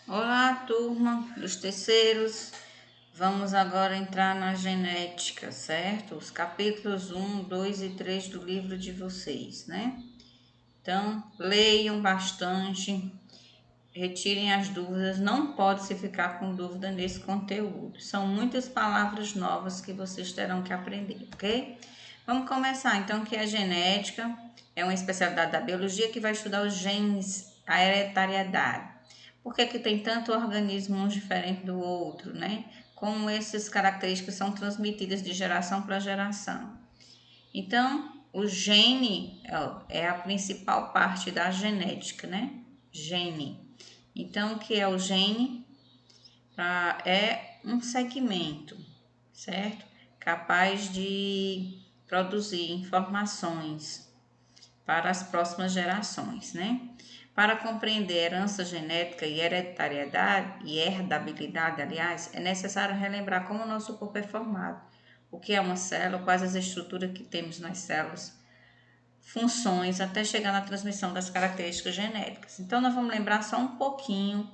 Olá, turma dos terceiros. Vamos agora entrar na genética, certo? Os capítulos 1, 2 e 3 do livro de vocês, né? Então, leiam bastante, retirem as dúvidas. Não pode se ficar com dúvida nesse conteúdo. São muitas palavras novas que vocês terão que aprender, ok? Vamos começar então, que a genética é uma especialidade da biologia que vai estudar os genes, a hereditariedade. Por que tem tanto organismo um diferente do outro, né? Como essas características são transmitidas de geração para geração. Então, o gene é a principal parte da genética, né? Gene. Então, o que é o gene? É um segmento, certo? Capaz de produzir informações para as próximas gerações, né? Para compreender herança genética e hereditariedade e herdabilidade, aliás, é necessário relembrar como o nosso corpo é formado, o que é uma célula, quais as estruturas que temos nas células, funções, até chegar na transmissão das características genéticas. Então, nós vamos lembrar só um pouquinho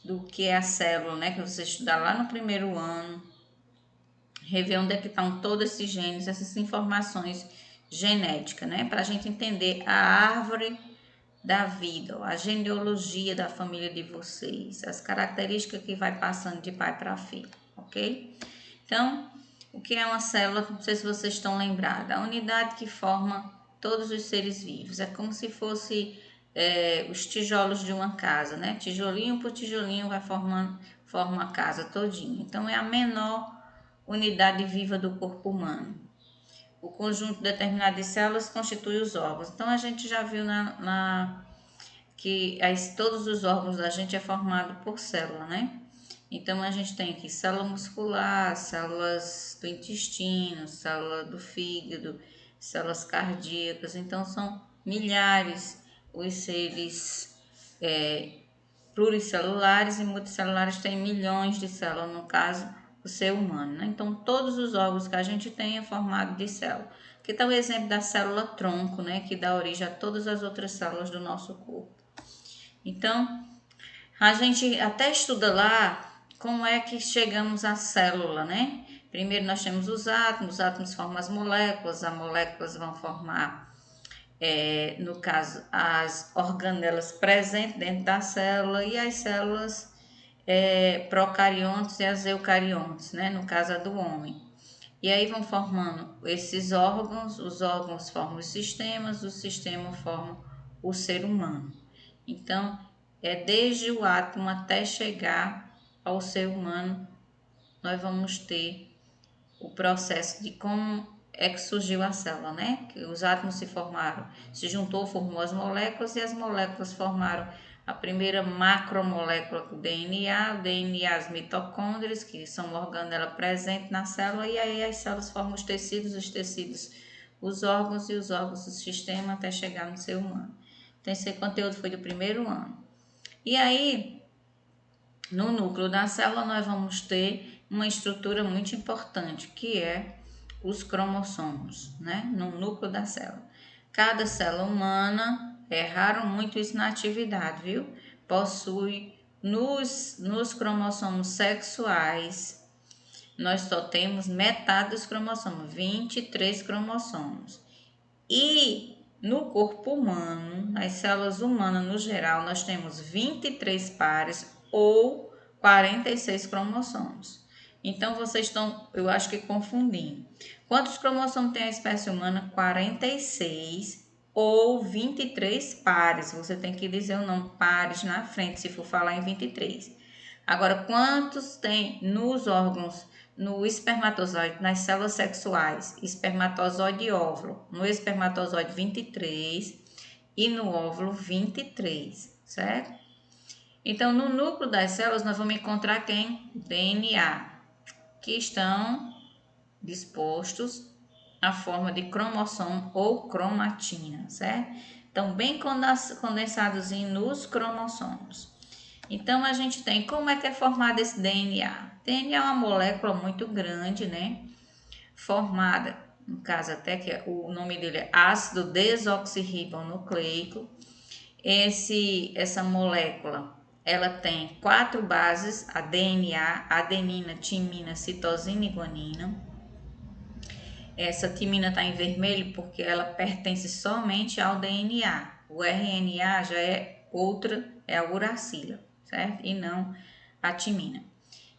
do que é a célula, né? Que você estudar lá no primeiro ano, rever onde é que estão todos esses genes, essas informações genéticas, né? Para a gente entender a árvore da vida, a genealogia da família de vocês, as características que vai passando de pai para filho, ok? Então, o que é uma célula? Não sei se vocês estão lembrados. A unidade que forma todos os seres vivos. É como se fosse os tijolos de uma casa, né? Tijolinho por tijolinho vai forma a casa todinha. Então, é a menor unidade viva do corpo humano. O conjunto determinado de células constitui os órgãos. Então, a gente já viu que todos os órgãos da gente é formado por célula, né? Então, a gente tem aqui célula muscular, células do intestino, célula do fígado, células cardíacas. Então, são milhares os seres pluricelulares e multicelulares têm milhões de células, no caso, o ser humano, né? Então, todos os órgãos que a gente tem é formado de célula. Aqui está o exemplo da célula tronco, né? Que dá origem a todas as outras células do nosso corpo. Então, a gente até estuda lá como é que chegamos à célula, né? Primeiro nós temos os átomos formam as moléculas vão formar, no caso, as organelas presentes dentro da célula e as células procariontes e as eucariontes, né? No caso, a do homem. E aí vão formando esses órgãos, os órgãos formam os sistemas formam o ser humano. Então, é desde o átomo até chegar ao ser humano, nós vamos ter o processo de como é que surgiu a célula, né? Que os átomos se formaram, se juntou, formou as moléculas e as moléculas formaram a primeira macromolécula, o DNA, as mitocôndrias, que são organelas presentes na célula, e aí as células formam os tecidos, os órgãos e os órgãos do sistema até chegar no ser humano. Então, esse conteúdo foi do primeiro ano. E aí, no núcleo da célula, nós vamos ter uma estrutura muito importante, que é os cromossomos, né? No núcleo da célula. Cada célula humana, é raro muito isso na atividade, viu? Possui nos cromossomos sexuais, nós só temos metade dos cromossomos, 23 cromossomos. E no corpo humano, nas células humanas no geral, nós temos 23 pares ou 46 cromossomos. Então vocês estão, eu acho que confundindo. Quantos cromossomos tem a espécie humana? 46 ou 23 pares. Você tem que dizer o nome pares na frente se for falar em 23. Agora, quantos tem nos órgãos, no espermatozoide, nas células sexuais, espermatozoide e óvulo? No espermatozoide 23 e no óvulo 23, certo? Então, no núcleo das células, nós vamos encontrar quem? DNA, que estão dispostos na forma de cromossomo ou cromatina, certo? Então, bem condensados nos cromossomos. Então, a gente tem como é que é formado esse DNA. DNA é uma molécula muito grande, né? Formada, no caso até que o nome dele é ácido desoxirribonucleico. Essa molécula, ela tem 4 bases, a DNA, adenina, timina, citosina e guanina. Essa timina está em vermelho porque ela pertence somente ao DNA. O RNA já é outra, é a uracila, certo? E não a timina.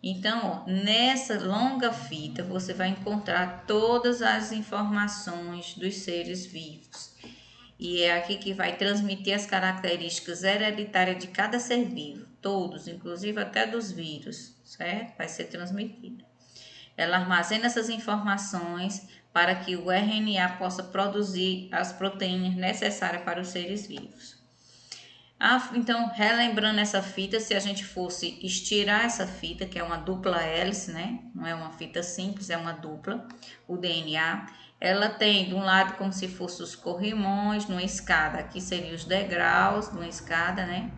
Então, ó, nessa longa fita você vai encontrar todas as informações dos seres vivos. E é aqui que vai transmitir as características hereditárias de cada ser vivo, todos, inclusive até dos vírus, certo? Vai ser transmitida. Ela armazena essas informações para que o RNA possa produzir as proteínas necessárias para os seres vivos. Então, relembrando essa fita, se a gente fosse estirar essa fita, que é uma dupla hélice, né? Não é uma fita simples, é uma dupla, o DNA. Ela tem de um lado como se fossem os corrimões numa escada. Aqui seriam os degraus numa escada, né?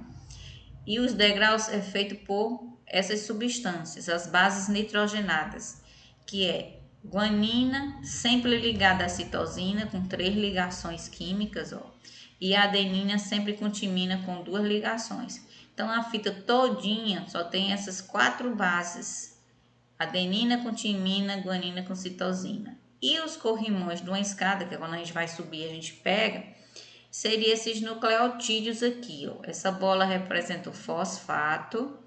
E os degraus é feito por essas substâncias, as bases nitrogenadas, que é guanina, sempre ligada à citosina, com 3 ligações químicas, ó, e a adenina sempre com timina, com 2 ligações. Então, a fita todinha só tem essas 4 bases, adenina com timina, guanina com citosina. E os corrimões de uma escada, que é quando a gente vai subir, a gente pega, seria esses nucleotídeos aqui, ó. Essa bola representa o fosfato,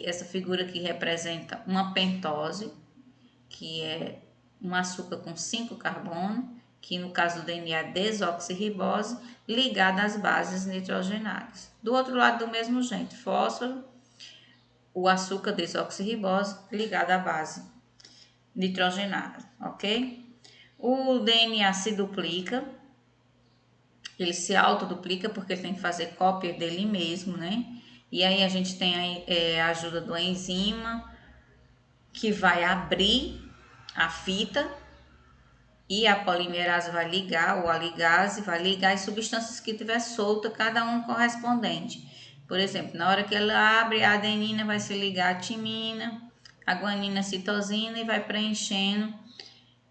essa figura aqui representa uma pentose, que é um açúcar com 5 carbonos, que no caso do DNA é desoxirribose, ligada às bases nitrogenadas. Do outro lado, do mesmo jeito, fósforo, o açúcar desoxirribose ligado à base nitrogenada, ok? O DNA se duplica, ele se autoduplica porque ele tem que fazer cópia dele mesmo, né? E aí a gente tem a ajuda do enzima que vai abrir a fita e a polimerase vai ligar, ou a ligase vai ligar as substâncias que tiver solta, cada um correspondente. Por exemplo, na hora que ela abre, a adenina vai se ligar à timina, a guanina à citosina e vai preenchendo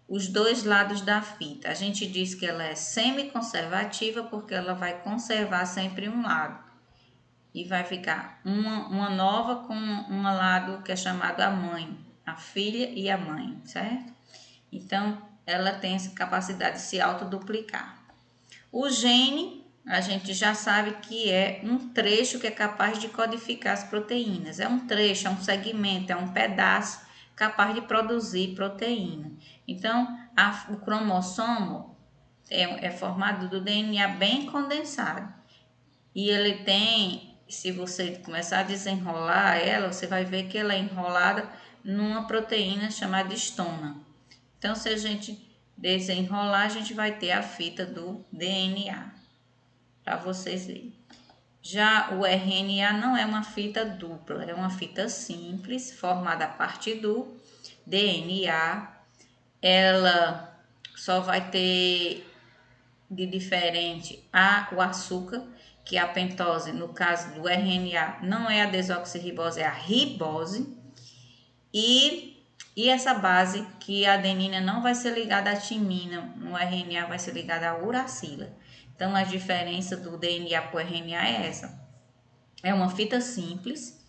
os 2 lados da fita. A gente diz que ela é semi-conservativa porque ela vai conservar sempre um lado. E vai ficar uma nova com um lado que é chamado a mãe, a filha e a mãe, certo? Então, ela tem essa capacidade de se autoduplicar. O gene, a gente já sabe que é um trecho que é capaz de codificar as proteínas. É um trecho, é um segmento, é um pedaço capaz de produzir proteína. Então, o cromossomo é formado do DNA bem condensado. E ele tem, se você começar a desenrolar ela, você vai ver que ela é enrolada numa proteína chamada histona. Então, se a gente desenrolar, a gente vai ter a fita do DNA, para vocês verem. Já o RNA não é uma fita dupla, é uma fita simples, formada a partir do DNA. Ela só vai ter de diferente o açúcar, que é a pentose, no caso do RNA, não é a desoxirribose, é a ribose. E essa base, que a adenina não vai ser ligada à timina, no RNA vai ser ligada à uracila. Então, a diferença do DNA para o RNA é essa. É uma fita simples,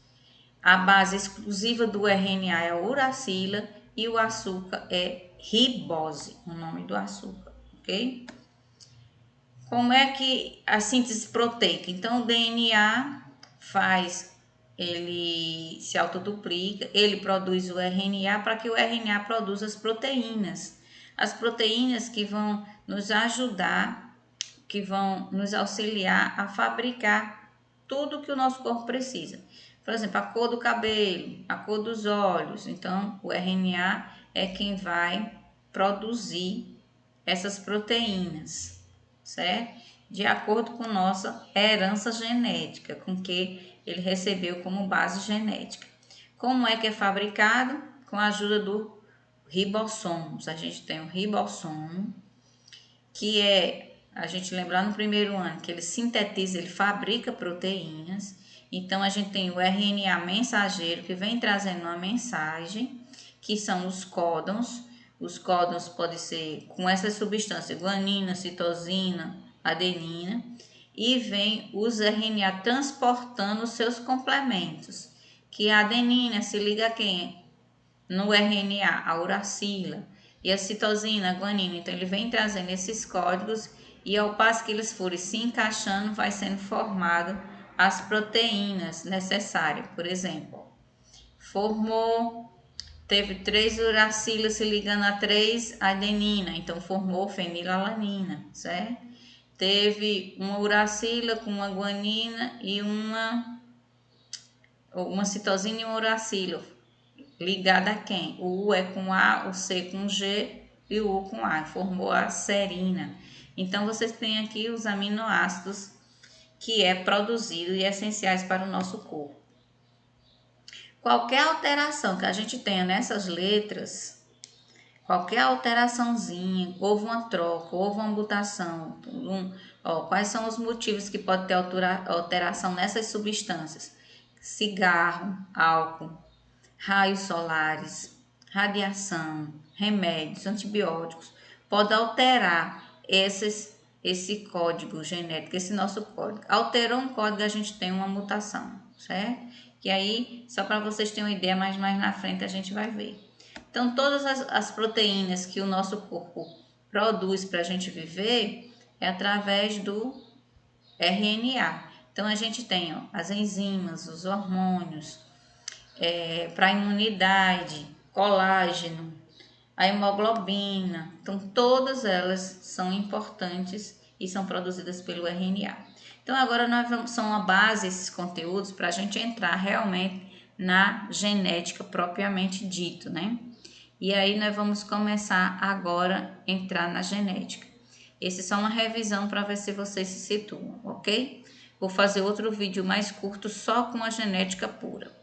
a base exclusiva do RNA é a uracila e o açúcar é ribose, o nome do açúcar, ok? Como é que a síntese proteica? Então, o DNA ele se autoduplica, ele produz o RNA para que o RNA produza as proteínas. As proteínas que vão nos ajudar, que vão nos auxiliar a fabricar tudo que o nosso corpo precisa. Por exemplo, a cor do cabelo, a cor dos olhos. Então, o RNA é quem vai produzir essas proteínas, certo? De acordo com nossa herança genética, com que ele recebeu como base genética. Como é que é fabricado? Com a ajuda do ribossomos. A gente tem o ribossomo, que é, a gente lembra no primeiro ano, que ele sintetiza, ele fabrica proteínas. Então, a gente tem o RNA mensageiro, que vem trazendo uma mensagem, que são os códons. Os códons podem ser com essa substância, guanina, citosina, adenina. e vem os RNA transportando os seus complementos. Que a adenina se liga a quem? No RNA, a uracila. E a citosina, a guanina. Então, ele vem trazendo esses códigos e ao passo que eles forem se encaixando, vai sendo formado as proteínas necessárias. Por exemplo, teve 3 uracilas se ligando a 3 adenina, então formou fenilalanina, certo? Teve uma uracila com uma guanina e uma citosina e uma uracila, ligada a quem? O U é com A, o C com G e o U com A, formou a serina. Então, vocês têm aqui os aminoácidos que é produzido e essenciais para o nosso corpo. Qualquer alteração que a gente tenha nessas letras, qualquer alteraçãozinha, houve uma troca, houve uma mutação, quais são os motivos que pode ter alteração nessas substâncias? Cigarro, álcool, raios solares, radiação, remédios, antibióticos, pode alterar esse código genético, esse nosso código. Alterou um código, a gente tem uma mutação, certo? Que aí, só para vocês terem uma ideia, mas mais na frente a gente vai ver. Então, todas as proteínas que o nosso corpo produz para a gente viver é através do RNA. Então, a gente tem as enzimas, os hormônios, para a imunidade, colágeno, a hemoglobina. Então, todas elas são importantes e são produzidas pelo RNA. Então, agora são a base esses conteúdos para a gente entrar realmente na genética propriamente dito, né? E aí nós vamos começar agora a entrar na genética. Esse é só uma revisão para ver se vocês se situam, ok? Vou fazer outro vídeo mais curto só com a genética pura.